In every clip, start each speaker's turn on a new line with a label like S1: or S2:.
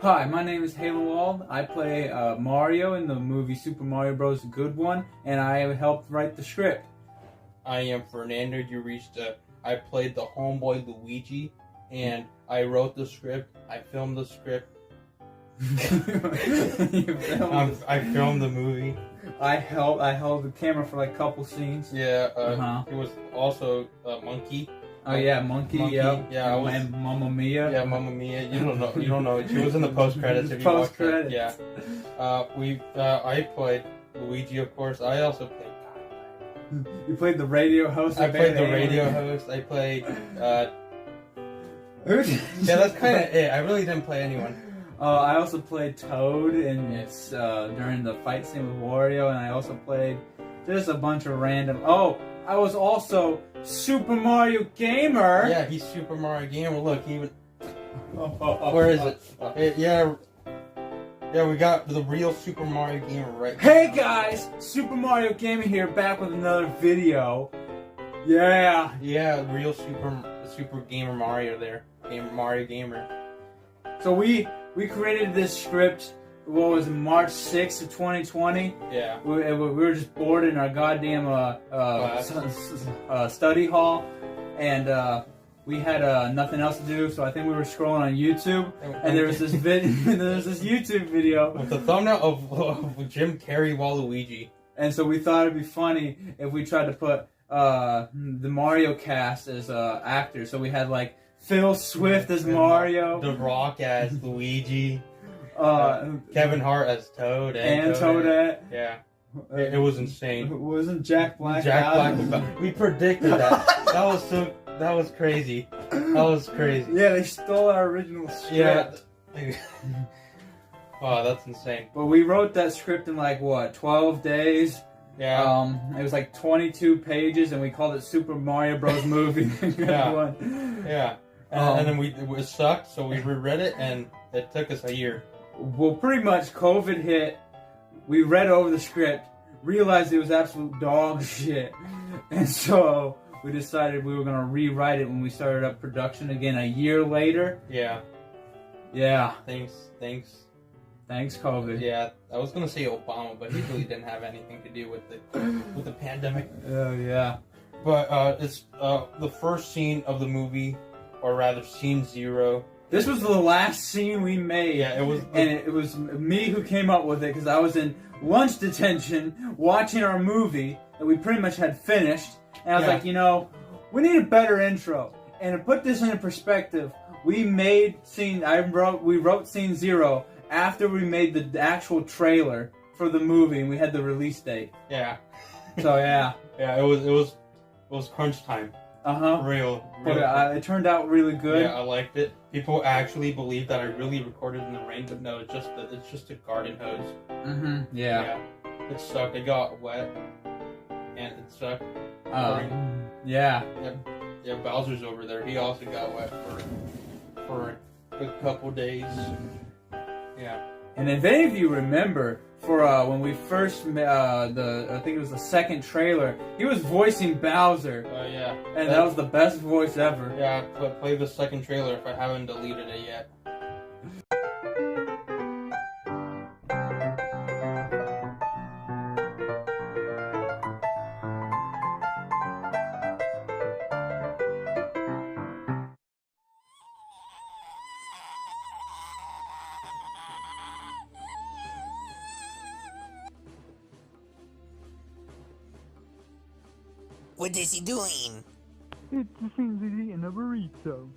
S1: Hi, my name is Halen Wald. I play Mario in the movie Super Mario Bros. Good One, and I helped write the script.
S2: I am Fernando Urista. I played the homeboy Luigi, and I wrote the script. I filmed the script. I filmed the movie.
S1: I held the camera for like a couple scenes.
S2: Yeah, It was also Monkey.
S1: Oh yeah, Monkey. Yeah,
S2: and
S1: Mamma Mia.
S2: Yeah, Mamma Mia. You don't know. She was in the post credits. If you watched it. Yeah. I played Luigi, of course. I also played.
S1: You played the radio host.
S2: I played the radio host. I played. Yeah, that's kind of it. I really didn't play anyone.
S1: I also played Toad during the fight scene with Wario, and I also played just a bunch of random. Oh, I was also Super Mario Gamer.
S2: Yeah, he's Super Mario Gamer. Look, where is it? Yeah, we got the real Super Mario Gamer right now.
S1: Hey guys, Super Mario Gamer here, back with another video. Yeah.
S2: Yeah, real Super Gamer Mario there. Mario Gamer.
S1: So we created this script. What was it, March 6th of 2020?
S2: Yeah.
S1: We were just bored in our goddamn study hall, and we had nothing else to do. So I think we were scrolling on YouTube, and there was this YouTube video
S2: with the thumbnail of Jim Carrey Waluigi.
S1: And so we thought it'd be funny if we tried to put the Mario cast as actors. So we had like Phil Swift as Mario,
S2: The Rock as Luigi. Kevin Hart as Toad
S1: and Toadette.
S2: Yeah, it was insane.
S1: Wasn't Jack Black?
S2: We predicted that. That was crazy. That was crazy.
S1: Yeah, they stole our original script.
S2: Yeah. Wow, that's insane.
S1: But we wrote that script in like what, 12 days?
S2: Yeah.
S1: It was like 22 pages, and we called it Super Mario Bros. Movie.
S2: Yeah. Yeah. And then it sucked, so we reread it, and it took us a year.
S1: Well, pretty much COVID hit, we read over the script, realized it was absolute dog shit, and so we decided we were going to rewrite it when we started up production again a year later.
S2: Yeah.
S1: Yeah.
S2: Thanks,
S1: COVID.
S2: Yeah, I was going to say Obama, but he really didn't have anything to do with the pandemic.
S1: Oh, yeah.
S2: But it's the first scene of the movie, or rather, scene 0.
S1: This was the last scene we made.
S2: Yeah, it was.
S1: And it was me who came up with it because I was in lunch detention watching our movie that we pretty much had finished. And I was like, we need a better intro. And to put this into perspective, we wrote scene 0 after we made the actual trailer for the movie and we had the release date.
S2: Yeah.
S1: So yeah.
S2: Yeah, it was crunch time. Real.
S1: But it turned out really good.
S2: Yeah, I liked it. People actually believe that I really recorded in the rain, but no, it's just a garden hose.
S1: Yeah.
S2: It sucked. It got wet, and it sucked.
S1: Yeah.
S2: Yeah. Bowser's over there. He also got wet for a couple days. Yeah.
S1: And if any of you remember, for when we first I think it was the second trailer, he was voicing Bowser.
S2: Yeah.
S1: And that was the best voice ever.
S2: Yeah, play the second trailer if I haven't deleted it yet.
S3: What is he doing?
S4: It seems he's eating a burrito.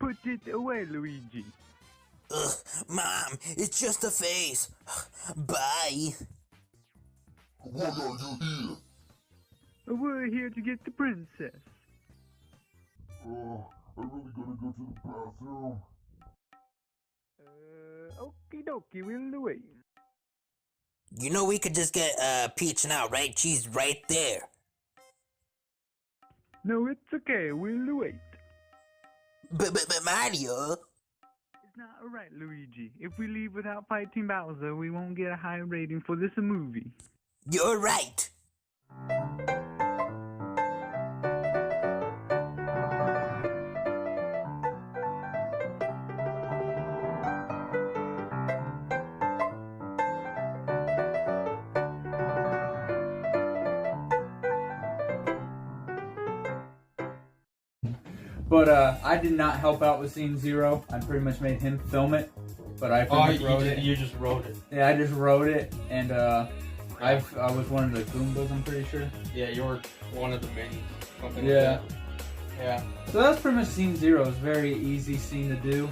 S4: Put it away, Luigi.
S3: Ugh, Mom, it's just a face. Bye.
S5: What are you here?
S4: We're here to get the princess.
S5: I really gotta go to the bathroom.
S4: Okie dokie, we'll wait.
S3: You know we could just get Peach now, right? She's right there.
S4: No, it's okay, we'll wait.
S3: But Mario.
S4: It's not alright, Luigi. If we leave without fighting Bowser, we won't get a high rating for this movie.
S3: You're right.
S1: But I did not help out with scene 0. I pretty much made him film it, but I pretty much wrote it.
S2: You just wrote it.
S1: Yeah, I just wrote it, and I was one of the Goombas, I'm pretty sure.
S2: Yeah, you were one of the many. Something
S1: Yeah.
S2: like that. Yeah.
S1: So that's pretty much scene 0. It's a very easy scene to do.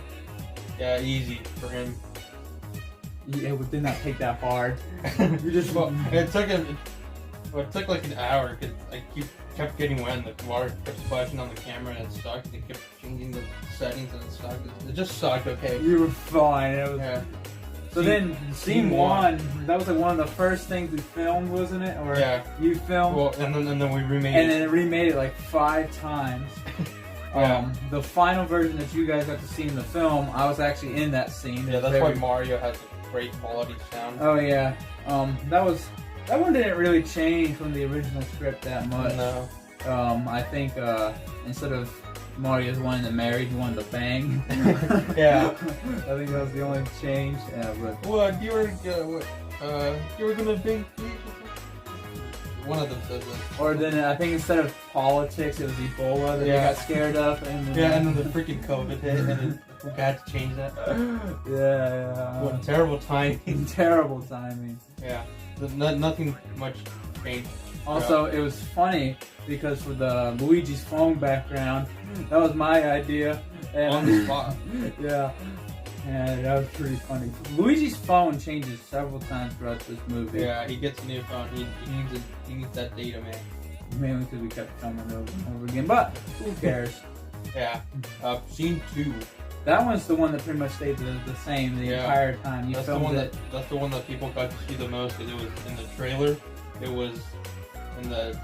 S2: Yeah, easy for him.
S1: Yeah, it did not take that hard. You just
S2: Well, it took like an hour because I kept getting wet and the water kept splashing on the camera and it sucked. They kept changing the settings and it sucked. It just sucked, okay.
S1: You were fine. It was...
S2: Yeah.
S1: So then, scene 1, that was like one of the first things we filmed, wasn't it? Or
S2: Yeah.
S1: you filmed?
S2: Well, and then we remade
S1: and
S2: it.
S1: then it remade it like 5 times.
S2: Yeah.
S1: The final version that you guys got to see in the film, I was actually in that scene.
S2: Yeah, that's why Mario has a great quality sound.
S1: Oh yeah. That one didn't really change from the original script that much.
S2: No.
S1: I think instead of Mario's wanting to marry, he wanted to bang.
S2: Yeah.
S1: I think that was the only change. Yeah, but
S2: What you were gonna bang? One of them says that.
S1: or then I think instead of politics, it was Ebola that
S2: Yeah.
S1: they got scared of. And
S2: Yeah, and then the freaking COVID hit, and then we had to change that.
S1: yeah.
S2: What terrible timing.
S1: Terrible timing.
S2: Yeah, nothing much changed.
S1: Also, it was funny because for the Luigi's phone background, that was my idea. And,
S2: On the spot.
S1: Yeah. Yeah, that was pretty funny. Luigi's phone changes several times throughout this movie.
S2: Yeah, he gets a new phone. He needs that data, man.
S1: Mainly because we kept filming over and over again. But who cares?
S2: Yeah. Scene 2.
S1: That one's the one that pretty much stayed the same the entire time. You
S2: That's the
S1: filmed
S2: one
S1: it.
S2: that's the one that people got to see the most because it was in the trailer. It was in the.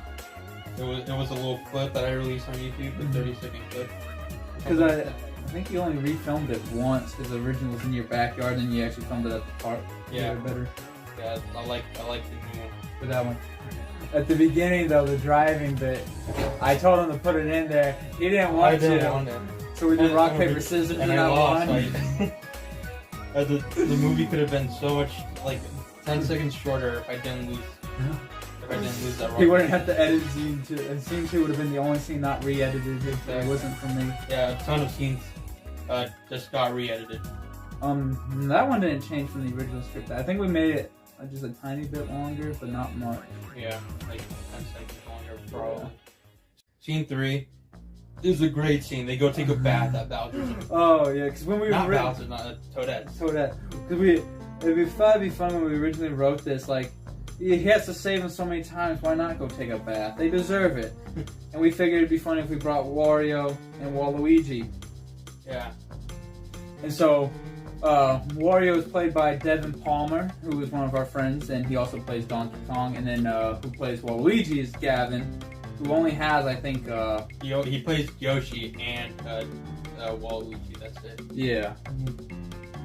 S2: It was a little clip that I released on YouTube, a 30-second clip.
S1: Because I think you only refilmed it once because the original was in your backyard and you actually filmed it at the park.
S2: Yeah.
S1: Better.
S2: Yeah, I like the new one.
S1: For that one. At the beginning though, the driving bit, I told him to put it in there. He didn't want
S2: I didn't
S1: to.
S2: want it.
S1: So we did
S2: And-
S1: rock,
S2: and
S1: paper,
S2: we-
S1: scissors,
S2: and
S1: and
S2: I
S1: I
S2: lost.
S1: won.
S2: The movie could have been so much like 10 seconds shorter if I didn't lose. If I didn't lose that.
S1: He wouldn't have to edit scene 2. And scene 2 would have been the only scene not re-edited if it wasn't for me.
S2: Yeah, a ton of scenes just got re-edited.
S1: That one didn't change from the original script. I think we made it just a tiny bit longer, but not much.
S2: Yeah, like 10 seconds longer, probably. Scene 3 is a great scene. They go take a bath at Bowser's.
S1: Oh yeah, because when we
S2: Not
S1: wrote
S2: Bowser's, not Toadette's.
S1: because we thought it'd be fun when we originally wrote this. Like he has to save them so many times. Why not go take a bath? They deserve it. And we figured it'd be funny if we brought Wario and Waluigi.
S2: Yeah.
S1: And so Wario is played by Devin Palmer, who is one of our friends, and he also plays Donkey Kong. And then who plays Waluigi is Gavin, who only has, I think,
S2: He plays Yoshi and Waluigi. That's it.
S1: yeah.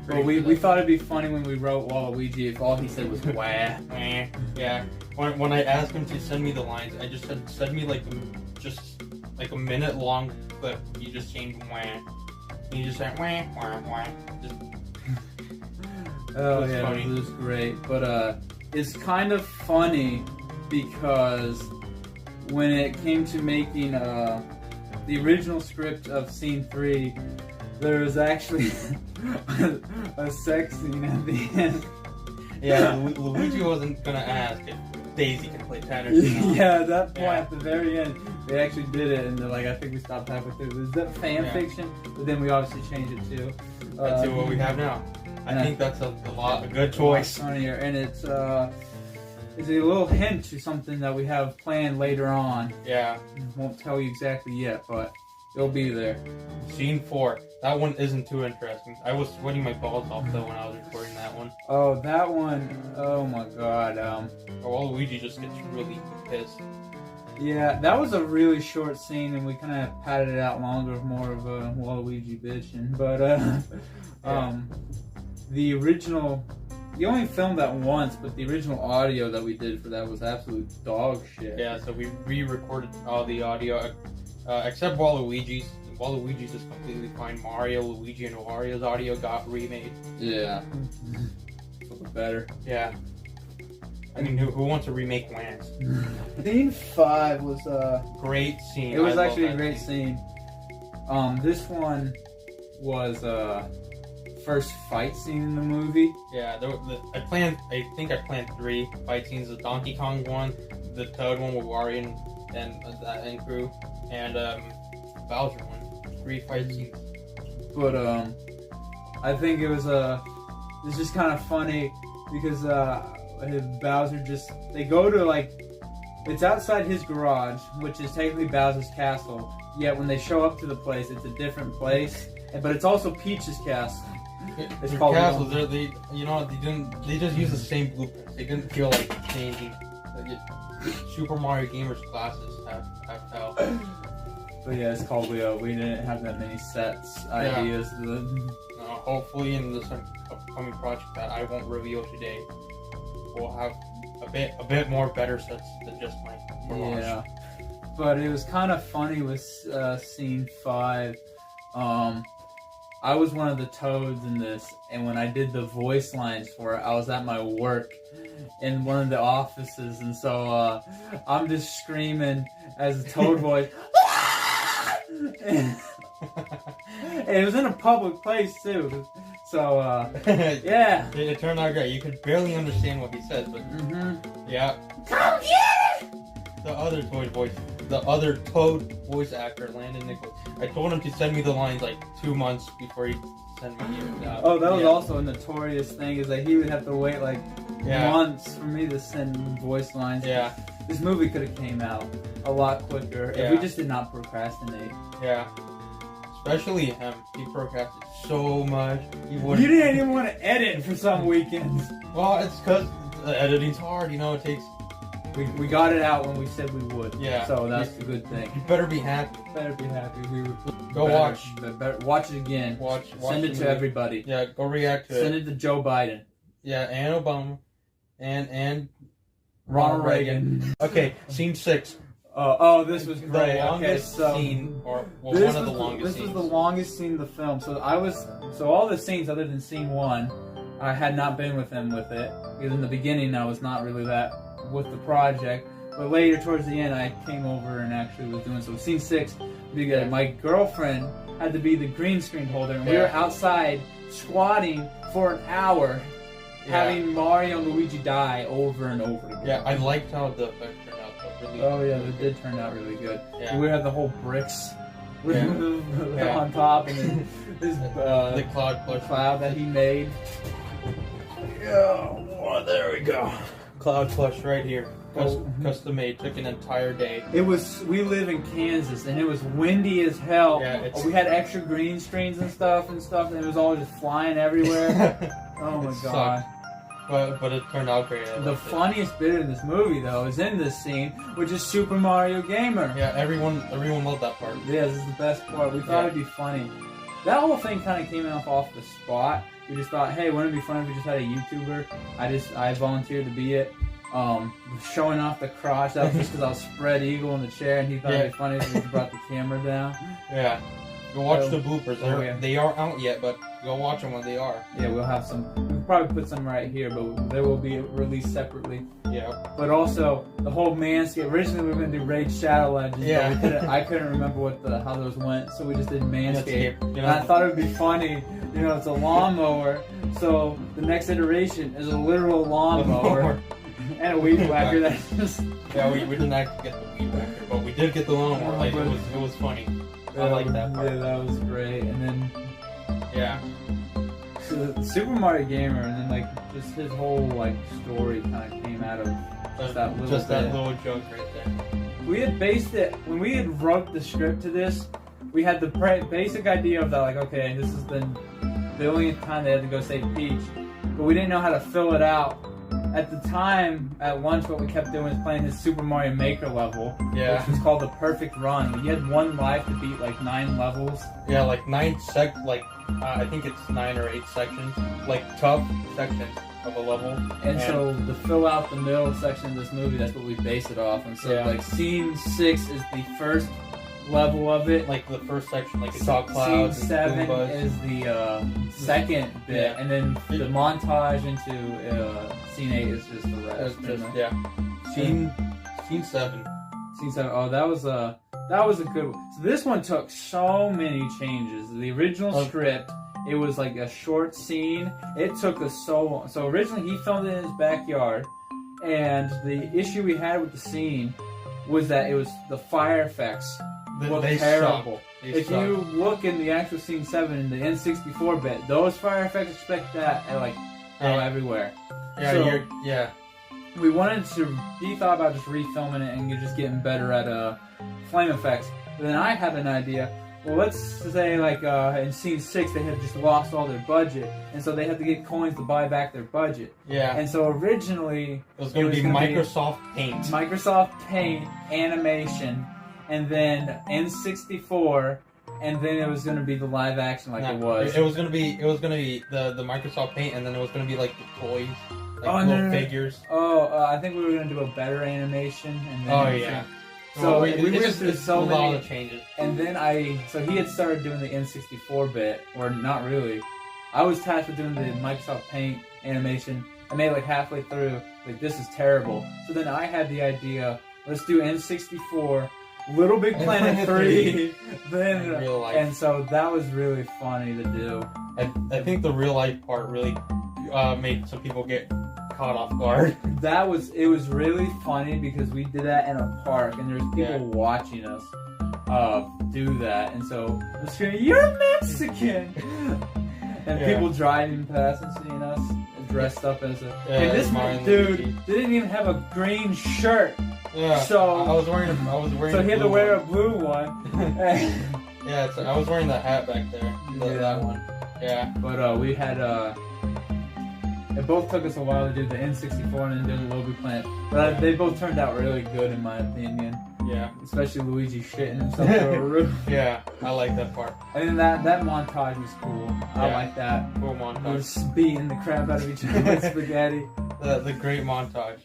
S1: But we thought it'd be funny when we wrote Waluigi if all he said was wah.
S2: Yeah. When I asked him to send me the lines, I just said send me like a minute long clip. You just changed wah. You just said wah wah wah. Just
S1: Oh
S2: It's
S1: yeah,
S2: funny.
S1: it was great. But it's kind of funny because when it came to making the original script of scene 3, there was actually a sex scene at the end.
S2: yeah. Luigi wasn't gonna ask if Daisy can play tennis. or not.
S1: Yeah, at that point
S2: Yeah.
S1: at the very end, they actually did it, and they're like, I think we stopped halfway through. Was that fan
S2: Yeah.
S1: fiction? But then we obviously changed it to.
S2: That's what we have now. I
S1: and
S2: think that's a good choice.
S1: Funnier, and it's a little hint to something that we have planned later on.
S2: Yeah.
S1: Won't tell you exactly yet, but it'll be there.
S2: Scene 4. That one isn't too interesting. I was sweating my balls off though when I was recording that one.
S1: Oh, that one, oh my god.
S2: Waluigi just gets really pissed.
S1: Yeah, that was a really short scene, and we kind of padded it out longer, more of a Waluigi bitching. But, the original, you only filmed that once, but the original audio that we did for that was absolute dog shit.
S2: Yeah, so we re-recorded all the audio, except Waluigi's. Waluigi's is completely fine. Mario, Luigi, and Wario's audio got remade.
S1: Yeah. A little better.
S2: Yeah. I mean, who wants to remake Lance?
S1: Scene 5 was
S2: Great scene.
S1: it was
S2: I love
S1: actually a
S2: that
S1: great scene. This one was first fight scene in the movie.
S2: Yeah, I think I planned 3 fight scenes: the Donkey Kong one, the Toad one with Wario and crew, and Bowser one. 3 fight scenes.
S1: But I think it's just kind of funny because Bowser they go to it's outside his garage, which is technically Bowser's castle. Yet when they show up to the place, it's a different place, but it's also Peach's castle. It's
S2: Their
S1: called
S2: castles. They just use the same blueprints. They didn't feel like changing. Super Mario Gamer's classes have hell.
S1: But yeah, it's called Leo. We didn't have that many ideas.
S2: Hopefully in this upcoming project that I won't reveal today, we'll have a bit more better sets than just my garage.
S1: Yeah. But it was kind of funny with scene 5. I was one of the Toads in this, and when I did the voice lines for it, I was at my work in one of the offices, and so I'm just screaming as a Toad voice. And it was in a public place too, so yeah.
S2: It turned out great. You could barely understand what he said, but yeah.
S1: Come get it!
S2: The other Toad voice actor, Landon Nichols. I told him to send me the lines 2 months before he sent me the
S1: Oh, that was also a notorious thing, is that he would have to wait
S2: Yeah.
S1: months for me to send voice lines.
S2: Yeah.
S1: This movie could have came out a lot quicker if we just did not procrastinate.
S2: Yeah. Especially him. He procrastinated so much.
S1: You didn't even want to edit for some weekends.
S2: Well, it's because the editing's hard. It takes.
S1: We got it out when we said we would.
S2: Yeah.
S1: So that's the good thing.
S2: You better be happy.
S1: Better be happy. Watch it again. Send it to everybody.
S2: Yeah, go react to it.
S1: Send it to Joe Biden.
S2: Yeah, and Obama. And
S1: Ronald Reagan.
S2: Okay, scene 6.
S1: This was great.
S2: The longest scene, or one of the longest scenes.
S1: This was the longest scene of the film. So all the scenes other than scene 1, I had not been with him with it. Because in the beginning I was not really that with the project. But later towards the end I came over and actually was doing so. Scene 6, my girlfriend had to be the green screen holder, and we were outside squatting for an hour having Mario and Luigi die over and over again.
S2: Yeah, I liked how the effects turned out. Really
S1: they did turn out really good.
S2: Yeah.
S1: We had the whole bricks on top, and then
S2: the
S1: cloud that he made. Yeah, there we go.
S2: Cloud plush right here. Custom made. Took an entire day.
S1: We live in Kansas, and it was windy as hell.
S2: Yeah,
S1: we had extra green screens and stuff, and it was all just flying everywhere. Oh my god.
S2: But it turned out great.
S1: The funniest bit in this movie, though, is in this scene, which is Super Mario Gamer.
S2: Yeah, everyone loved that part.
S1: Yeah, this is the best part. We thought it'd be funny. That whole thing kind of came off the spot. We just thought, hey, wouldn't it be fun if we just had a YouTuber? I volunteered to be it. Showing off the crotch. That was just because I was spread eagle in the chair, and he thought it'd be funny if we just brought the camera down.
S2: Yeah. Go watch the bloopers. They aren't out yet, but go watch them when they are.
S1: Yeah, we'll have some. We'll probably put some right here, but they will be released separately.
S2: Yeah.
S1: But also the whole Manscaped. Originally we were gonna do Raid Shadow Legends.
S2: Yeah.
S1: But I couldn't remember how those went, so we just did Manscaped.
S2: And
S1: I thought it would be funny. It's a lawnmower, so the next iteration is a literal lawnmower and a weed whacker. That's just.
S2: Yeah, we didn't actually get the weed whacker, but we did get the lawnmower. It was funny. I like that part.
S1: Yeah, that was great. And then
S2: so
S1: Super Mario Gamer, and then just his whole story kind of came out of that little
S2: joke right there.
S1: We had based it when we had wrote the script to this. We had the basic idea of that, okay, this is the only time they had to go save Peach, but we didn't know how to fill it out. At the time, at lunch, what we kept doing was playing this Super Mario Maker level, which was called the Perfect Run. You had 1 life to beat 9 levels.
S2: Yeah, 9 I think it's 9 or 8 sections, tough sections of a level.
S1: And so to fill out the middle section of this movie, that's what we base it off. And so scene 6 is the first level of it.
S2: The first section, it's all clouds.
S1: Scene 7 is the second bit, and then the montage into scene 8 is just the rest.
S2: Scene 7.
S1: Scene 7. Oh, that was a good one. So this one took so many changes. The original script, it was like a short scene. It took us so long. So originally he filmed it in his backyard, and the issue we had with the scene was that it was the fire effects were terrible. If you look in the actual Scene 7 in the N64 bit, those fire effects expect that at like everywhere.
S2: Yeah,
S1: So, we wanted to. He thought about just refilming it and just getting better at flame effects. But then I had an idea. Well, let's say like in Scene 6 they had just lost all their budget, and so they had to get coins to buy back their budget.
S2: Yeah.
S1: And so originally
S2: it was going to be Microsoft Paint.
S1: Microsoft Paint animation, and then N64, and then it was going to be the live action like it was.
S2: It was going to be the Microsoft Paint, and then it was going to be like the toys. Like little figures.
S1: I think we were gonna do a better animation. And then So we went through so many
S2: changes.
S1: And then he had started doing the N64 bit, or not really. I was tasked with doing the Microsoft Paint animation. I made it like halfway through. Like, this is terrible. So then I had the idea. Let's do N64, Little Big Planet 3, then
S2: real life.
S1: And so that was really funny to do.
S2: I think the real life part really made some people get caught off guard.
S1: It was really funny because we did that in a park and there was people watching us do that, and so I'm screaming, "You're Mexican!" and people driving past and seeing us dressed up as a. And this dude didn't even have a green shirt.
S2: Yeah.
S1: So
S2: I was wearing.
S1: So he had to wear a blue one.
S2: Yeah. So I was wearing the hat back there. That one. Yeah.
S1: But we had it both took us a while to do the N64 and then do the Little Big Planet. But they both turned out really good in my opinion.
S2: Yeah.
S1: Especially Luigi shitting himself through a roof.
S2: Yeah, I like that part.
S1: And then that montage was cool. I like that.
S2: Cool montage.
S1: We were just beating the crap out of each other with spaghetti.
S2: The great montage.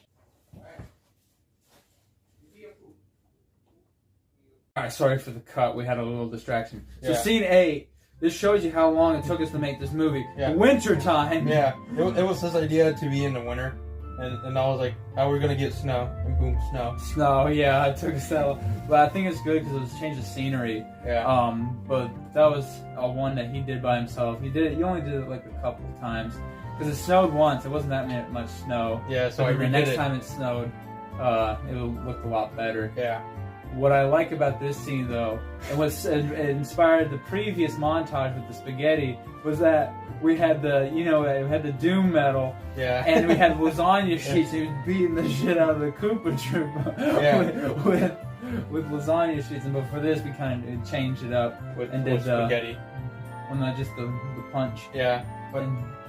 S1: Alright, sorry for the cut. We had a little distraction. So
S2: Yeah.
S1: Scene 8. This shows you how long it took us to make this movie.
S2: Yeah.
S1: Winter time.
S2: Yeah, it was his idea to be in the winter, and I was like, how are we gonna get snow? And boom, snow.
S1: Snow, yeah, it took us that long. But I think it's good because it was a change of scenery.
S2: Yeah.
S1: But that was a one that he did by himself. He only did it like a couple of times. Because it snowed once, it wasn't that much snow.
S2: Yeah, so
S1: but the next
S2: it.
S1: time it snowed, it looked a lot better.
S2: Yeah.
S1: What I like about this scene, though, and what inspired the previous montage with the spaghetti, was that we had we had the Doom metal, and we had lasagna sheets. He was beating the shit out of the Koopa Troopa with lasagna sheets. And before this, we kind of changed it up
S2: with
S1: did
S2: spaghetti.
S1: Well, not just the punch.
S2: Yeah, but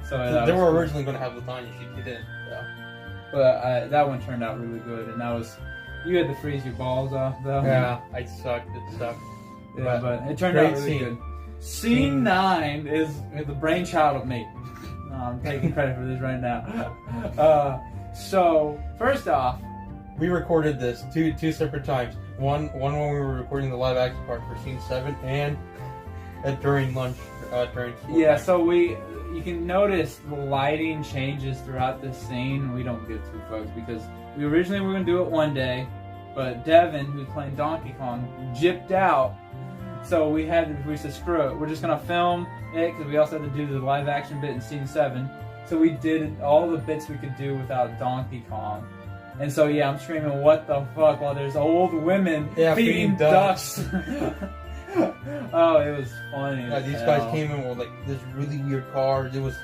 S1: they
S2: were originally going to have lasagna sheets. They didn't.
S1: But that one turned out really good, and that was. You had to freeze your balls off, though.
S2: Yeah, I sucked. It sucked.
S1: Yeah, but it turned out really good. Scene 9 is the brainchild of me. No, I'm taking credit for this right now. So, first off,
S2: we recorded this two separate times. One when we were recording the live action part for Scene 7, and during lunch, during school
S1: yeah,
S2: time.
S1: so you can notice the lighting changes throughout this scene. We don't get to, folks, because we originally were going to do it one day, but Devin, who's playing Donkey Kong, gypped out. So we said, screw it. We're just going to film it, because we also had to do the live action bit in Scene 7. So we did all the bits we could do without Donkey Kong. And so, yeah, I'm screaming, what the fuck, while there's old women feeding ducks. Oh, it was funny.
S2: Yeah, these guys came in with like this really weird car. It was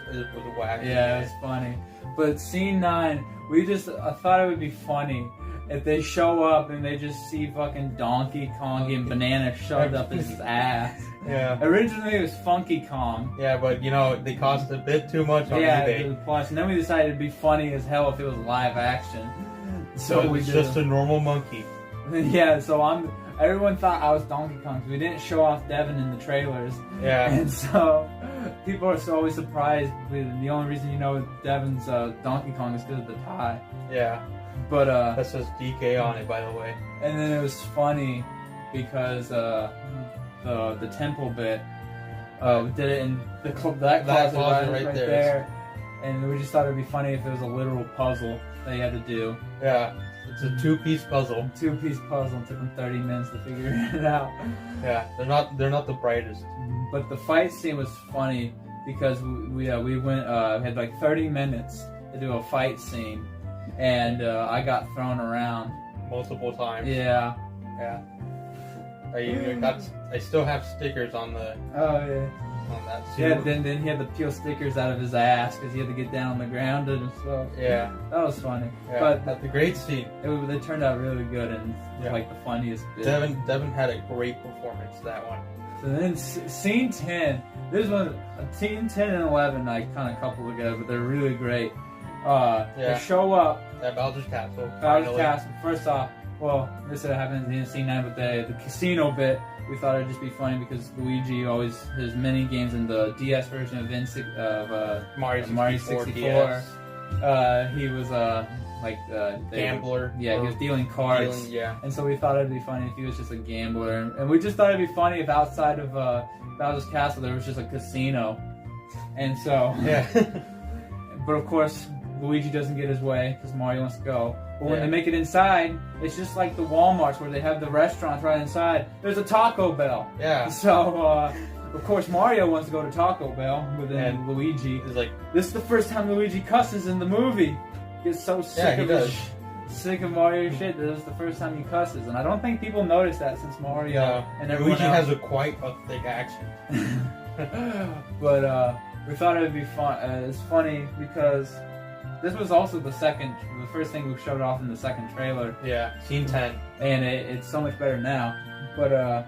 S2: whack.
S1: Yeah, it was funny. But Scene 9, I thought it would be funny if they show up and they just see fucking Donkey Kong getting banana shoved up his ass.
S2: Yeah.
S1: Originally it was Funky Kong.
S2: Yeah, but they cost a bit too much on eBay.
S1: Plus, and then we decided it'd be funny as hell if it was live action.
S2: So it's just a normal monkey.
S1: Yeah, so everyone thought I was Donkey Kong because we didn't show off Devin in the trailers.
S2: Yeah.
S1: And so people are always surprised. The only reason you know Devin's Donkey Kong is because of the tie.
S2: Yeah.
S1: But
S2: that says DK on it, by the way.
S1: And then it was funny because the temple bit we did it in that closet right there. And we just thought it'd be funny if it was a literal puzzle that you had to do.
S2: Yeah. It's a 2-piece puzzle.
S1: 2-piece puzzle. It took them 30 minutes to figure it out.
S2: Yeah, they're not the brightest.
S1: But the fight scene was funny because we went had like 30 minutes to do a fight scene, and I got thrown around
S2: Multiple times.
S1: Yeah.
S2: Yeah. I still have stickers on the
S1: Oh yeah.
S2: on that suit.
S1: Yeah. Then he had to peel stickers out of his ass because he had to get down on the ground and stuff.
S2: Yeah.
S1: That was funny.
S2: Yeah.
S1: But
S2: That's a great scene.
S1: they turned out really good and
S2: Yeah.
S1: like the funniest bit.
S2: Devin had a great performance that one.
S1: So then scene 10. This one, scene 10 and 11, I kind of couple together, but they're really great. They show up.
S2: At Bowser's Castle.
S1: Bowser's
S2: finally.
S1: Castle. First off, well, this happens in scene 9, but the casino bit, we thought it'd just be funny because Luigi always his mini games in the DS version of
S2: Mario
S1: 64.
S2: DS.
S1: He was
S2: Gambler.
S1: Yeah, he was dealing cards.
S2: Yeah.
S1: And so we thought it'd be funny if he was just a gambler. And we just thought it'd be funny if outside of Bowser's Castle there was just a casino. And so,
S2: Yeah.
S1: but of course, Luigi doesn't get his way because Mario wants to go. But when
S2: Yeah.
S1: they make it inside, it's just like the Walmarts where they have the restaurants right inside. There's a Taco Bell.
S2: Yeah.
S1: So, of course, Mario wants to go to Taco Bell, but then
S2: And
S1: Luigi.
S2: It's like,
S1: This is the first time Luigi cusses in the movie. He gets so sick
S2: he
S1: of
S2: does.
S1: sick of Mario shit. This is the first time he cusses, and I don't think people noticed that since Mario and everyone
S2: Luigi
S1: else.
S2: has quite a thick accent.
S1: But we thought it'd be fun. It's funny because this was also the first thing we showed off in the second trailer,
S2: Yeah. Scene 10.
S1: and it's so much better now. But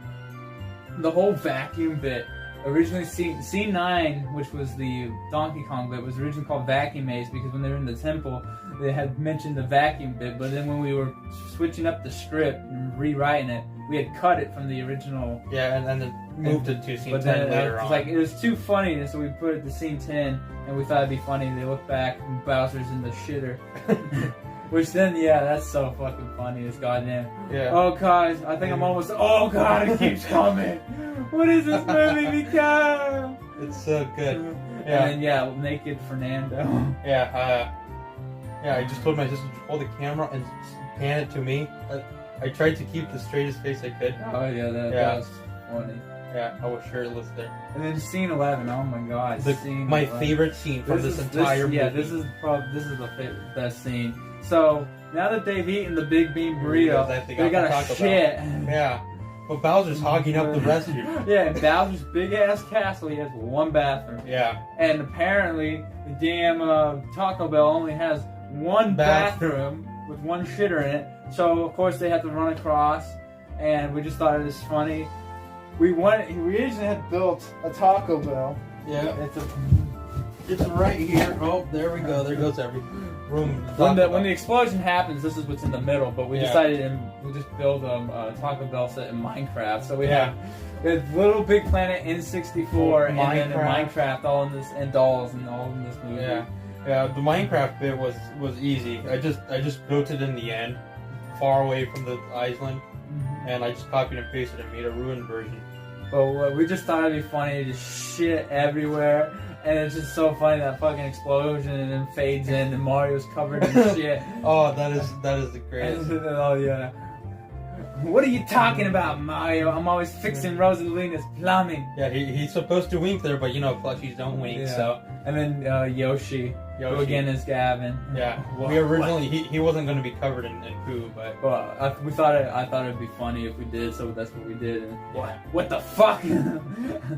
S1: the whole vacuum bit, originally scene 9, which was the Donkey Kong bit, was originally called Vacuum Maze because when they were in the temple, they had mentioned the vacuum bit. But then when we were switching up the script and rewriting it, we had cut it from the original.
S2: Yeah, and then moved it to scene
S1: But
S2: 10
S1: then
S2: later
S1: it was
S2: on.
S1: like it was too funny, and so we put it to scene 10, and we thought it'd be funny. They look back, and Bowser's in the shitter, which then that's so fucking funny. It's goddamn.
S2: Yeah.
S1: Oh god, I think I'm almost. Oh god, it keeps coming. What is this movie become?
S2: It's so good.
S1: And then naked Fernando.
S2: Yeah, I just told my sister to hold the camera and pan it to me. I tried to keep the straightest face I could.
S1: Oh yeah, that was funny.
S2: Yeah, I was shirtless there.
S1: And then scene 11. Oh my god, scene
S2: My
S1: 11.
S2: favorite scene from this entire movie.
S1: Yeah, this is the best scene. So now that they've eaten the big bean burrito,
S2: They
S1: they
S2: got
S1: got
S2: the
S1: a
S2: Taco
S1: shit.
S2: Yeah, but Bowser's hogging up the restroom.
S1: Yeah, in Bowser's big ass castle, he has one bathroom,
S2: Yeah,
S1: and apparently the damn Taco Bell only has one bathroom with one shitter in it. So of course they had to run across, and we just thought it was funny. We originally had built a Taco Bell.
S2: yeah.
S1: It's
S2: It's right here. Oh, there we go. There goes every room.
S1: when the explosion happens, this is what's in the middle. But we decided we just build a Taco Bell set in Minecraft. So we have Little Big Planet in 64 and then in Minecraft, all in this, and dolls and all in this movie.
S2: Yeah. The Minecraft bit was easy. I just built it in the end, far away from the island, and I just copied and pasted and made a ruined version.
S1: But we just thought it'd be funny to shit everywhere. And it's just so funny, that fucking explosion, and then fades in, and Mario's covered in shit.
S2: Oh, that is the greatest.
S1: Oh yeah. What are you talking about, Mario? I'm always fixing Rosalina's plumbing.
S2: Yeah, he's supposed to wink there, but plushies don't wink.
S1: Yeah.
S2: So
S1: And then Yoshi, who again is Gavin.
S2: yeah,
S1: What-
S2: we originally he wasn't going to be covered in poo, but
S1: Well, I thought it'd be funny if we did, so that's what we did. And
S2: yeah,
S1: what the fuck?
S2: it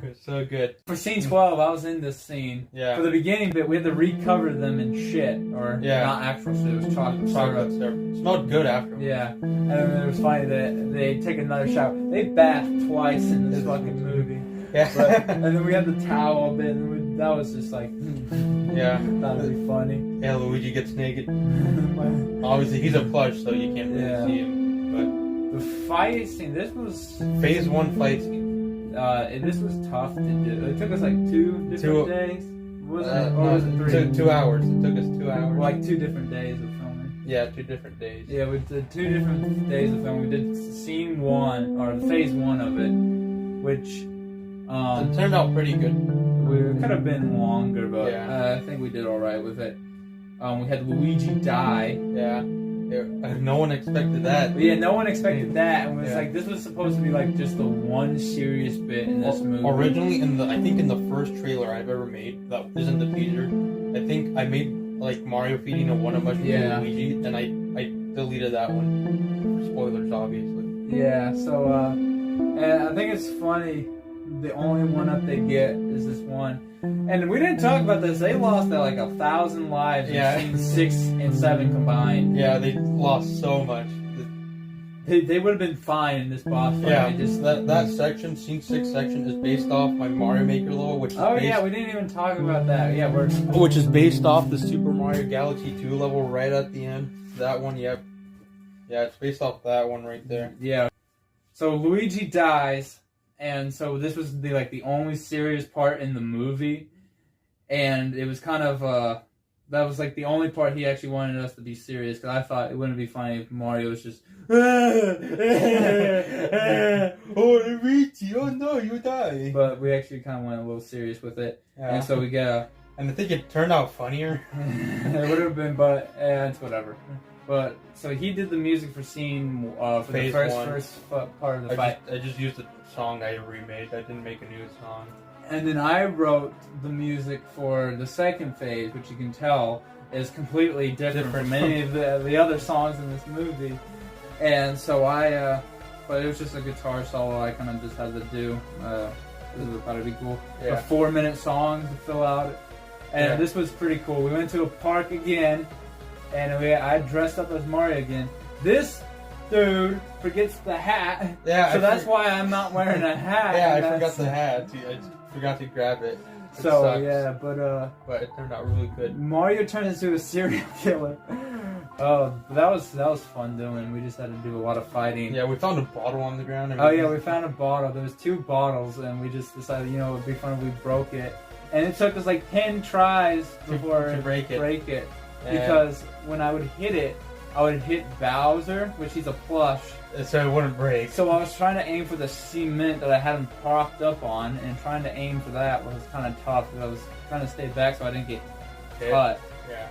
S2: was so good.
S1: For scene 12, I was in this scene.
S2: Yeah.
S1: For the beginning bit, we had to recover them in shit, or not actual shit. It was chocolate
S2: Chocolate
S1: syrup.
S2: syrup smelled good after.
S1: Yeah, and then it was funny that they take another shower. They bathed twice in this fucking movie.
S2: Yeah.
S1: And then we had the towel bit, and that was just like,
S2: Yeah.
S1: that'd be funny.
S2: Yeah, Luigi gets naked. Obviously, he's a plush, so you can't really see him.
S1: The fight scene, this was
S2: But phase 1 fight scene.
S1: this was tough to do. It took us like two different days. Was it? Or was it three?
S2: 2 hours. It took us 2 hours.
S1: Like 2 different days of filming.
S2: Yeah, 2 different days.
S1: Yeah, we did 2 different days of filming. We did scene 1, or phase 1 of it, which
S2: It turned out pretty good.
S1: could have been longer, but
S2: Yeah.
S1: I think we did all right with it. We had Luigi die,
S2: Yeah. No one expected that.
S1: But yeah, no one expected that, and it was
S2: Yeah.
S1: like this was supposed to be like just the one serious bit in this movie.
S2: Originally, I think in the first trailer I've ever made, that isn't the teaser. I think I made like Mario feeding a one mushroom
S1: Yeah.
S2: to Luigi, and I deleted that one. Spoilers, obviously.
S1: Yeah, so and I think it's funny. The only one up they get is this one, and we didn't talk about this. They lost like 1,000 lives
S2: Yeah.
S1: between 6 and 7 combined.
S2: Yeah, they lost so much.
S1: They would have been fine in this boss fight.
S2: Yeah,
S1: They just
S2: that section, Scene 6 section, is based off my Mario Maker level, which is
S1: we didn't even talk about that. Yeah,
S2: which is based off the Super Mario Galaxy 2 level right at the end. That one, yep. Yeah, it's based off that one right there.
S1: Yeah. So Luigi dies, and so this was the only serious part in the movie, and it was kind of that was like the only part he actually wanted us to be serious, because I thought it wouldn't be funny if Mario was just
S2: Oh, Luigi! Oh no, you die!
S1: but we actually kind of went a little serious with it,
S2: Yeah.
S1: and so we get
S2: And I think it turned out funnier.
S1: it would have been, but it's whatever. But so he did the music for scene for
S2: Phase
S1: the
S2: one.
S1: first part of the fight.
S2: I just used a song I remade. I didn't make a new song.
S1: And then I wrote the music for the second phase, which you can tell is completely different from many of the other songs in this movie. And so but it was just a guitar solo I kind of just had to do. I thought it'd be cool.
S2: Yeah.
S1: A 4-minute song to fill out. And
S2: Yeah.
S1: this was pretty cool. We went to a park again, and I dressed up as Mario again. This dude forgets the hat.
S2: Yeah,
S1: So that's why I'm not wearing a hat.
S2: Yeah,
S1: and
S2: I forgot
S1: that's-
S2: the hat. I just forgot to grab it. It
S1: So
S2: sucks,
S1: yeah,
S2: but it turned out really good.
S1: Mario turns into a serial killer. Oh, that was fun doing. We just had to do a lot of fighting.
S2: Yeah, we found a bottle on the ground. And
S1: Oh yeah, we found a bottle. There was 2 bottles, and we just decided, it'd be fun if we broke it. And it took us like 10 tries before
S2: to break it. And-
S1: Because when I would hit it, I would hit Bowser, which he's a plush.
S2: so it wouldn't break.
S1: So I was trying to aim for the cement that I had him propped up on, and trying to aim for that was kind of tough because I was trying to stay back so I didn't get cut.
S2: Yeah,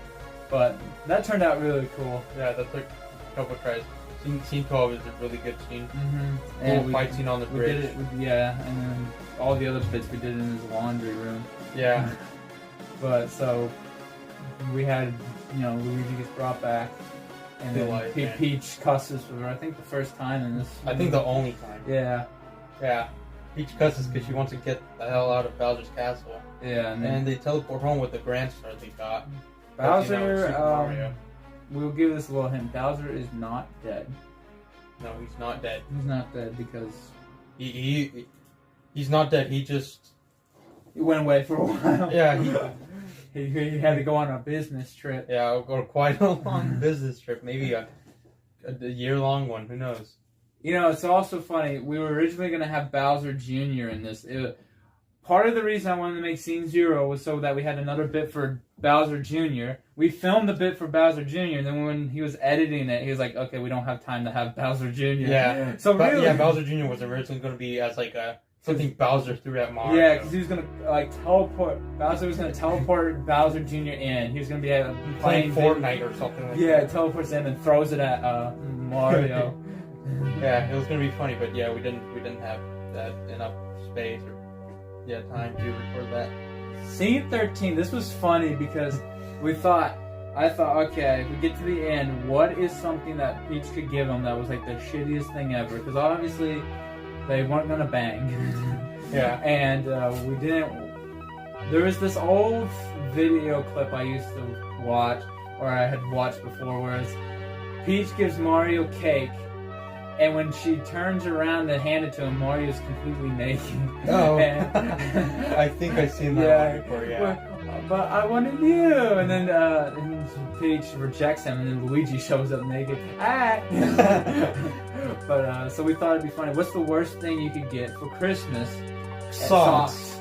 S1: But that turned out really cool.
S2: yeah, that took a couple tries. Scene 12 is a really good scene.
S1: Mm-hmm.
S2: Cool fight scene on the
S1: We
S2: bridge.
S1: did it, and then all the other bits we did in his laundry room.
S2: Yeah,
S1: But so we had, Luigi gets brought back, and
S2: Feel
S1: then
S2: like, man.
S1: Peach cusses for I think the first time in this.
S2: I think the only time.
S1: Yeah,
S2: Yeah, Peach cusses because she wants to get the hell out of Bowser's castle,
S1: yeah, and then
S2: and they teleport home with the Grand Star they got.
S1: Bowser.
S2: Super Mario.
S1: We'll give this a little hint. Bowser is not dead.
S2: No, he's not dead.
S1: He's not dead because
S2: He's not dead. He just
S1: he went away for a while.
S2: yeah
S1: he had to go on a business trip.
S2: or quite a long business trip, maybe a year-long one. Who knows?
S1: It's also funny. We were originally going to have Bowser Jr. in this. Part of the reason I wanted to make Scene 0 was so that we had another bit for Bowser Jr. We filmed a bit for Bowser Jr. and then when he was editing it, he was like, "Okay, we don't have time to have Bowser Jr."
S2: Yeah.
S1: So really,
S2: Bowser Jr. was originally going to be as like something Bowser threw at Mario.
S1: yeah, because he was gonna teleport. Bowser was gonna teleport Bowser Jr. in. He was gonna be
S2: playing Fortnite or something like
S1: Yeah,
S2: that.
S1: teleports in and throws it at Mario.
S2: Yeah, it was gonna be funny, but yeah, we didn't have that enough space or time to record that.
S1: Scene 13. This was funny because I thought, okay, if we get to the end, what is something that Peach could give him that was like the shittiest thing ever? Because obviously they weren't gonna bang.
S2: Yeah.
S1: And we didn't. There was this old video clip I used to watch, or I had watched before, where Peach gives Mario cake, and when she turns around to hand it to him, Mario's completely naked.
S2: Oh.
S1: And-
S2: I think I've seen that one before. Yeah.
S1: But I wanted you, and then Peach rejects him, and then Luigi shows up naked. Ah! But so we thought it'd be funny. What's the worst thing you could get for Christmas?
S2: Socks.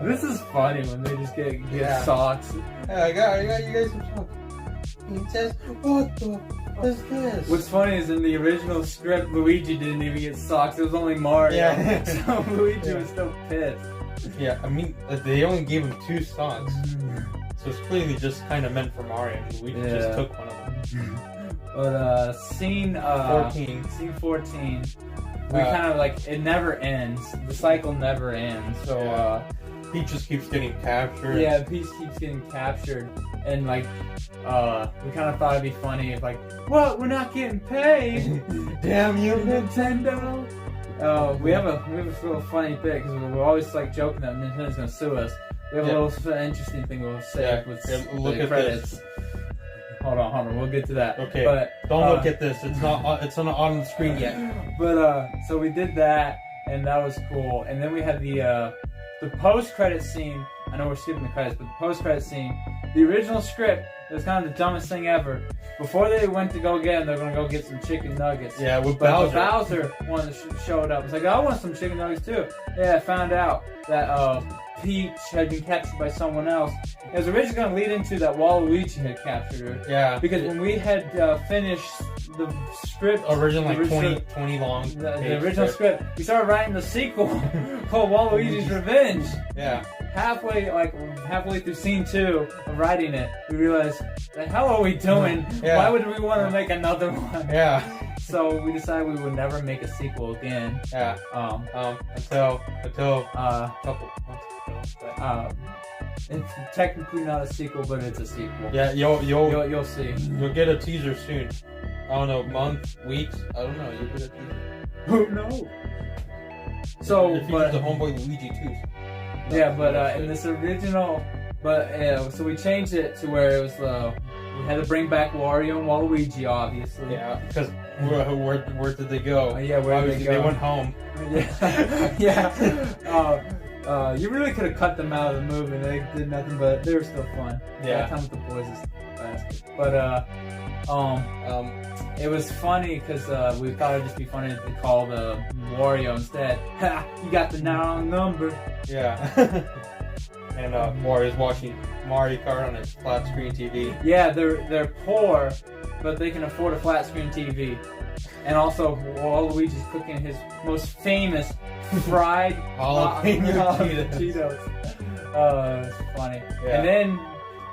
S1: This is funny when they just get
S2: Yeah.
S1: socks.
S2: Yeah, I got you guys some socks. He says, "What the is this?"
S1: What's funny is in the original script, Luigi didn't even get socks. It was only Mario.
S2: Yeah.
S1: So Luigi was still pissed.
S2: Yeah, I mean, they only gave him 2 socks. So it's clearly just kind of meant for Mario. We just took one of them.
S1: But scene
S2: 14.
S1: Scene 14. We kind of like it never ends. The cycle never ends. So
S2: Peach just keeps getting captured.
S1: yeah, Peach keeps getting captured, and like we kind of thought it'd be funny if like, what? We're not getting paid.
S2: Damn you,
S1: Nintendo. We have a little funny bit because we're always like joking that Nintendo's gonna sue us. We have a little interesting thing we'll say with
S2: look
S1: the
S2: at
S1: credits.
S2: this.
S1: Hold on, we'll get to that.
S2: Okay,
S1: but
S2: don't look at this. It's not on the screen yet.
S1: But so we did that, and that was cool. And then we had the post-credit scene. I know we're skipping the credits, but the post-credit scene, the original script, it was kind of the dumbest thing ever. Before they went to go get them, they're gonna go get some chicken nuggets.
S2: Yeah, with
S1: But
S2: Bowser.
S1: Bowser showed up. It's like, I want some chicken nuggets too. Yeah, I found out that Peach had been captured by someone else. It was originally going to lead into that Waluigi had captured her.
S2: Yeah.
S1: Because when we had finished the script,
S2: Original, like 20 long.
S1: the original script, we started writing the sequel called Waluigi's Revenge.
S2: Yeah.
S1: Halfway through scene 2 of writing it, we realized, the hell are we doing?
S2: Yeah.
S1: Why would we want to make another one?
S2: Yeah.
S1: So we decided we would never make a sequel again.
S2: Yeah. Until a couple months ago.
S1: It's technically not a sequel, but it's a sequel.
S2: Yeah,
S1: You'll see.
S2: You'll get a teaser soon. I don't know, month, weeks. I don't know. You'll get a teaser.
S1: Who knows? So,
S2: it features
S1: but
S2: the Homeboy Luigi too.
S1: yeah, but in this original, so we changed it to where it was we had to bring back Wario and Waluigi, obviously.
S2: Yeah, because where did they go?
S1: Yeah, where did they go?
S2: They went home.
S1: Yeah, yeah. You really could have cut them out of the movie. They did nothing, but they were still fun.
S2: Yeah.
S1: That time with the boys is basket. But it was funny because we thought it'd just be funny to call the Wario instead. Ha! You got the wrong number.
S2: Yeah. And Mario's watching Mario Kart on his flat screen TV.
S1: Yeah, they're poor, but they can afford a flat screen TV. And also, Waluigi's cooking his most famous fried
S2: jalapeno
S1: Cheetos. It's funny.
S2: Yeah.
S1: And then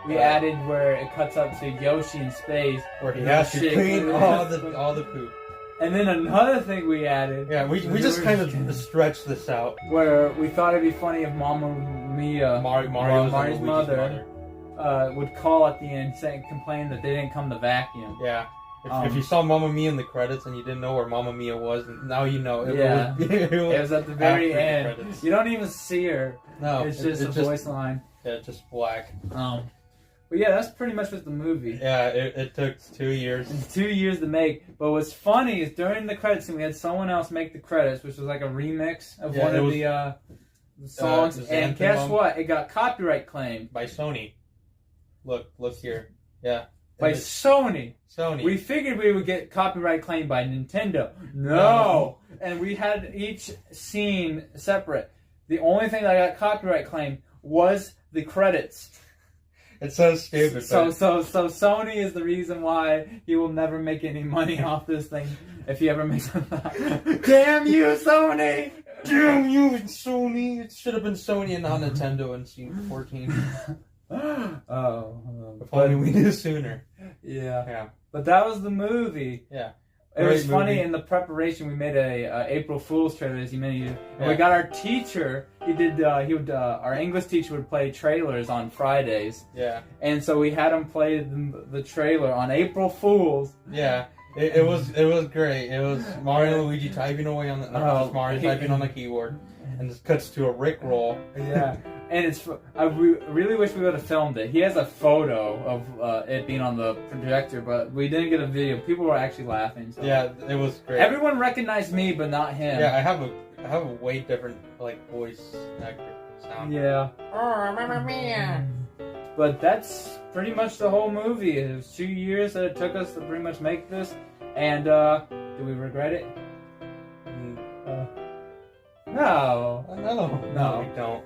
S1: we added where it cuts up to Yoshi in space,
S2: where he has to clean all the poop.
S1: And then another thing we added.
S2: Yeah, we just kind of stretched this out.
S1: Where we thought it'd be funny if Mama Mia,
S2: Mario's
S1: mother, would call at the end complain that they didn't come to vacuum.
S2: Yeah. If you saw Mamma Mia in the credits and you didn't know where Mamma Mia was, now you know. It
S1: was at the very end. You don't even see her.
S2: No,
S1: it's just a voice line.
S2: Yeah, just black.
S1: But yeah, that's pretty much what the movie.
S2: Yeah, it took 2 years.
S1: It's 2 years to make. But what's funny is during the credits scene, we had someone else make the credits, which was like a remix of one of the songs. And guess what? It got copyright claimed
S2: by Sony. Look here. Yeah.
S1: By Sony. We figured we would get copyright claimed by Nintendo. No! And we had each scene separate. The only thing that got copyright claimed was the credits.
S2: It's so stupid.
S1: So Sony is the reason why he will never make any money off this thing if he ever makes it. Damn you, Sony!
S2: Damn you, Sony! It should have been Sony and not Nintendo in scene 14. If only we knew sooner.
S1: Yeah. But that was the movie.
S2: Yeah.
S1: It was funny in the preparation. We made a April Fool's trailer, as you mentioned. And we got our teacher. Our English teacher would play trailers on Fridays.
S2: Yeah.
S1: And so we had him play the trailer on April Fool's.
S2: Yeah. It was great. It was Mario and Luigi typing away on Mario typing on the keyboard, and this cuts to a Rickroll.
S1: Yeah. And I really wish we would have filmed it. He has a photo of it being on the projector, but we didn't get a video. People were actually laughing. So.
S2: Yeah, it was great.
S1: Everyone recognized me, but not him.
S2: Yeah, I have a way different voice actor sound.
S1: Yeah.
S2: Oh, Mamma Mia!
S1: But that's pretty much the whole movie. It was 2 years that it took us to pretty much make this, and do we regret it? No.
S2: No, we don't.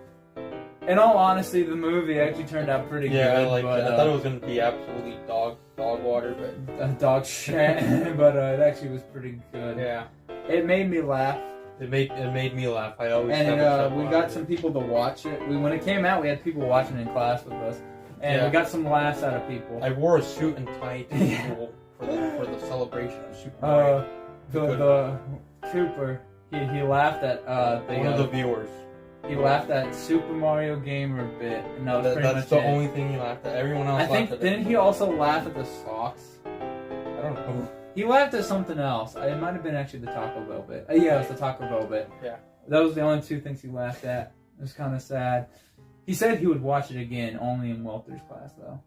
S1: In all honesty, the movie actually turned out pretty good.
S2: Yeah, I thought it was going to be absolutely dog water, but...
S1: dog shit, but it actually was pretty good.
S2: Yeah.
S1: It made me laugh.
S2: It made me laugh. I always
S1: And we got some people to watch it. When it came out, we had people watching in class with us. and we got some laughs out of people.
S2: I wore a suit and tie to school for the celebration of Super Mario.
S1: The Cooper, he laughed at
S2: One of the viewers.
S1: He laughed at Super Mario Gamer bit, and that was pretty much
S2: That's the
S1: it.
S2: only thing he laughed at. Everyone else
S1: I think,
S2: laughed at
S1: didn't he also laugh at the socks?
S2: I don't know.
S1: He laughed at something else. It might have been actually the Taco Bell bit. Yeah, it was the Taco Bell bit.
S2: Yeah.
S1: That was the only two things he laughed at. It was kind of sad. He said he would watch it again, only in Welter's class, though.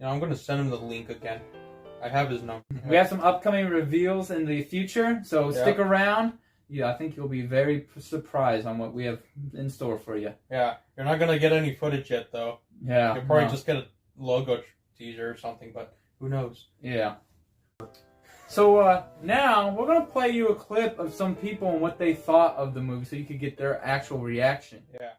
S2: Yeah, I'm gonna send him the link again. I have his number.
S1: We have some upcoming reveals in the future, so stick around. Yeah, I think you'll be very surprised on what we have in store for you.
S2: Yeah, you're not gonna get any footage yet, though.
S1: Yeah.
S2: You'll probably just get a logo teaser or something, but who knows?
S1: Yeah. So now we're gonna play you a clip of some people and what they thought of the movie, so you could get their actual reaction.
S2: Yeah.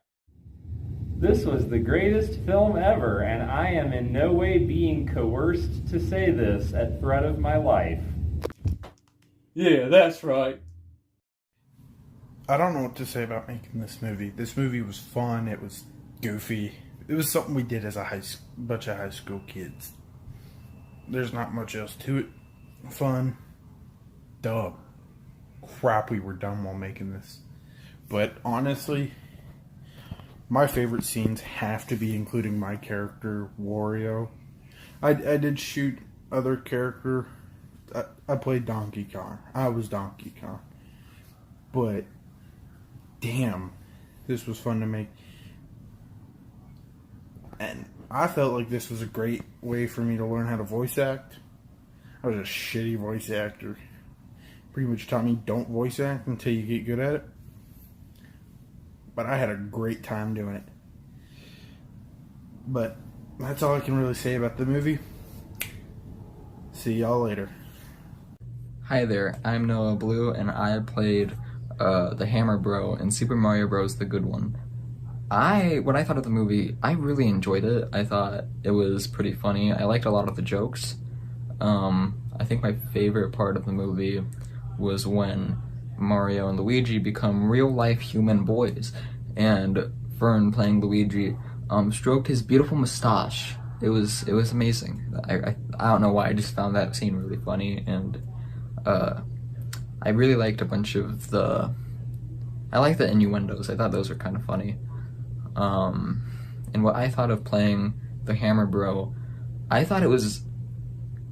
S6: This was the greatest film ever, and I am in no way being coerced to say this at threat of my life.
S1: Yeah, that's right.
S7: I don't know what to say about making this movie. This movie was fun. It was goofy. It was something we did as a bunch of high school kids. There's not much else to it. Fun. Duh. Crap, we were dumb while making this. But honestly, my favorite scenes have to be including my character, Wario. I did shoot other character. I played Donkey Kong. I was Donkey Kong. But damn, this was fun to make. And I felt like this was a great way for me to learn how to voice act. I was a shitty voice actor. Pretty much taught me don't voice act until you get good at it. But I had a great time doing it. But that's all I can really say about the movie. See y'all later.
S8: Hi there, I'm Noah Blue, and I played the Hammer Bro in Super Mario Bros. The Good One. What I thought of the movie, I really enjoyed it. I thought it was pretty funny. I liked a lot of the jokes. I think my favorite part of the movie was when Mario and Luigi become real-life human boys, and Fern, playing Luigi, stroked his beautiful mustache. It was amazing. I don't know why, I just found that scene really funny, and I really liked a bunch of I liked the innuendos. I thought those were kind of funny. And what I thought of playing the Hammer Bro, I thought it was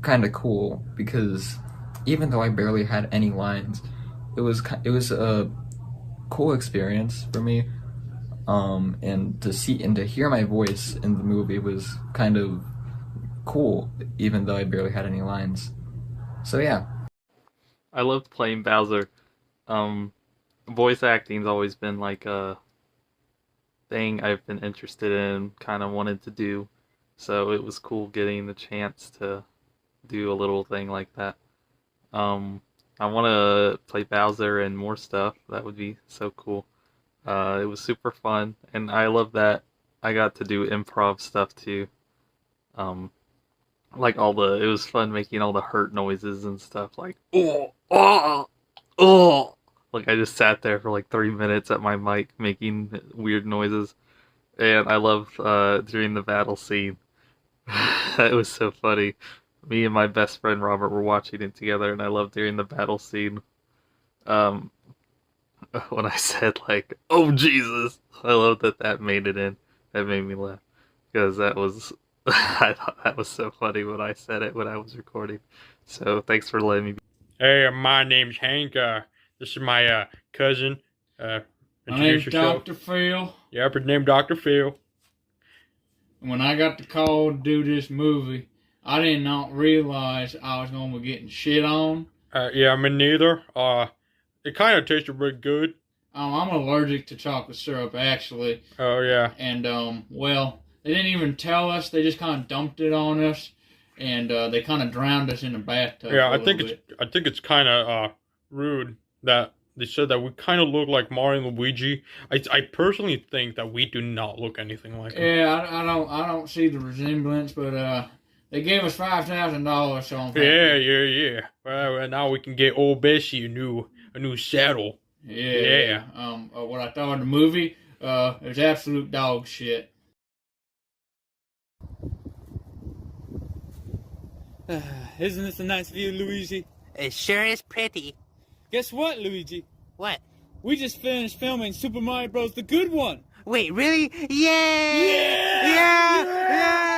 S8: kind of cool, because even though I barely had any lines, it was a cool experience for me. And to hear my voice in the movie was kind of cool, even though I barely had any lines. So yeah.
S9: I loved playing Bowser. Voice acting's always been like a thing I've been interested in, kind of wanted to do. So it was cool getting the chance to do a little thing like that. I want to play Bowser and more stuff. That would be so cool. It was super fun, and I love that I got to do improv stuff too. Like it was fun making all the hurt noises and stuff, like oh. Like I just sat there for like 3 minutes at my mic making weird noises, and I loved during the battle scene. It was so funny. Me and my best friend Robert were watching it together, and I loved during the battle scene. When I said like, "Oh Jesus," I love that made it in. That made me laugh because that was I thought that was so funny when I said it when I was recording. So thanks for letting me.
S10: Hey, my name's Hank. This is my cousin.
S11: My name's Dr. Phil.
S10: Yep, his name's Dr. Phil.
S11: When I got the call to do this movie, I did not realize I was going to be getting shit on.
S10: Yeah, me neither. It kind of tasted pretty good.
S11: I'm allergic to chocolate syrup, actually.
S10: Oh, yeah.
S11: And, well, they didn't even tell us. They just kind of dumped it on us. And they kind of drowned us in the bathtub.
S10: Yeah, I think it's kind of rude that they said that we kind of look like Mario and Luigi. I personally think that we do not look anything like them.
S11: Yeah, I don't see the resemblance, but they gave us $5,000, so
S10: Yeah. Well, now we can get old Bessie a new saddle.
S11: Yeah. What I thought of the movie, it was absolute dog shit.
S1: Isn't this a nice view, Luigi?
S3: It sure is pretty.
S1: Guess what, Luigi?
S3: What?
S1: We just finished filming Super Mario Bros. The good one.
S3: Wait, really? Yay!
S1: Yeah!
S3: Yeah! Yeah!